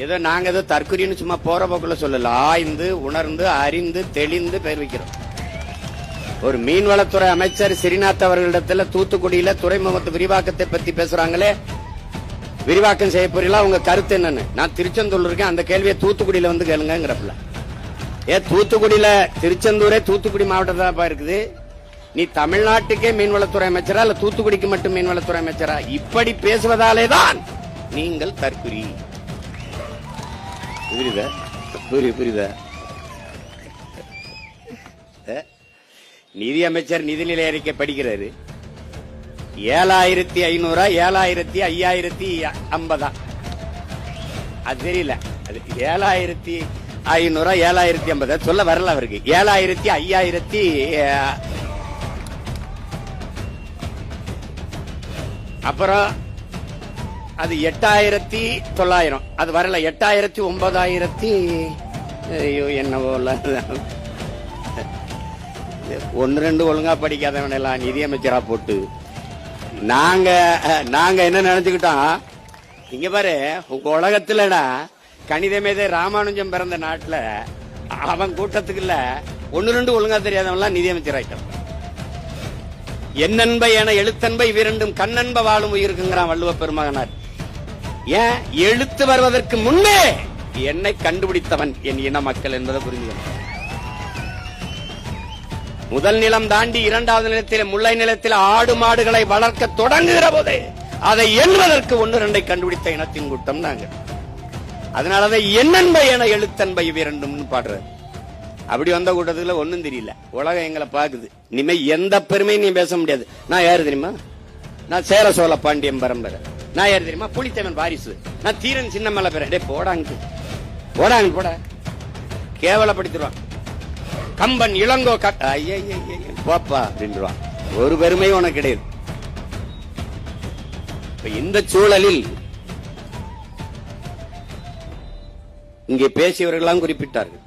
ஏதோ நாங்க ஏதோ தற்கொலைன்னு சும்மா போற போக்குள்ள சொல்லல, ஆய்ந்து உணர்ந்து அறிந்து தெளிந்து பெயர் வைக்கிறோம். ஒரு மீன்வளத்துறை அமைச்சர் ஸ்ரீநாத் அவர்களிடத்துல தூத்துக்குடியில துறைமுகத்து விரிவாக்கத்தை பத்தி பேசுறாங்களே, விரிவாக்கம் செய்ய போறீங்களா, உங்க கருத்து என்னன்னு. நான் திருச்செந்தூர் இருக்கேன், அந்த கேள்வியை தூத்துக்குடியில வந்து கேளுங்கிறப்பல. தூத்துக்குடியில திருச்செந்தூரே தூத்துக்குடி மாவட்டம் தான் இருக்குது. நீ தமிழ்நாட்டுக்கே மீன்வளத்துறை அமைச்சரா இல்ல தூத்துக்குடிக்கு மட்டும் மீன்வளத்துறை அமைச்சரா? இப்படி பேசுவதாலேதான் நீங்கள் தற்குறி. புரியுதா? நிதி அமைச்சர் நிதிநிலை அறிக்கை படிக்கிறாரு. 7500 7550 அது தெரியல. அது 7500 7050 சொல்ல வரல அவருக்கு. 5000 அப்புறம் அது 8900 அது வரல. 8000 9000 என்னவோ ஒன்னு ரெண்டு ஒழுங்கா படிக்காதவன் எல்லாம் நிதியமைச்சரா போட்டு நாங்க என்ன நினைச்சுக்கிட்டோம், இங்க பாரு உங்க உலகத்துலடா கணித மேதை ராமானுஜம் பிறந்த நாட்டுல அவன் கூட்டத்துக்கு இல்ல ஒன்னு ரெண்டு ஒழுங்கா தெரியாதவன் நிதியமைச்சர் ஆயிட்டான். என்னன்ப என எழுத்தன்பை இவ்விரண்டும் கண்ணன்ப வாழும் உயிருக்குங்கிறான் வள்ளுவ பெருமகனார். ஏன் எழுத்து வருவதற்கு முன்னே என்னை கண்டுபிடித்தவன் என் இன மக்கள் என்பதை புரிஞ்சுக்கணும். முதல் நிலம் தாண்டி இரண்டாவது நிலத்தில் முல்லை நிலத்தில் ஆடு மாடுகளை வளர்க்க தொடங்குகிற போதே அதை எண்ணுவதற்கு ஒன்று ரெண்டை கண்டுபிடித்த இனத்தின் கூட்டம் நாங்க. அதனாலதான் என்னன்பை என எழுத்தன்பை இவ்விரண்டும் பாடுற. அப்படி வந்த கூட்டத்துல ஒன்னும் தெரியல. உலகம் எங்களை பாக்குது. இனிமே எந்த பெருமையும் நீ பேச முடியாது. நான் யாரு தெரியுமா? நான் சேர சோழ பாண்டியன் பரம்பரை. நான் யாரு தெரியுமா? புலித்தேவன் வாரிசு. நான் தீரன் சின்னமலை பேர. டே போடாங்க போட கேவலப்படுத்திடுவான். கம்பன் இளங்கோ போப்பா அப்படின்றான். ஒரு பெருமையும் உனக்கு கிடையாது. இந்த சூழலில் இங்கே பேசியவர்கள்லாம் குறிப்பிட்டார்கள்.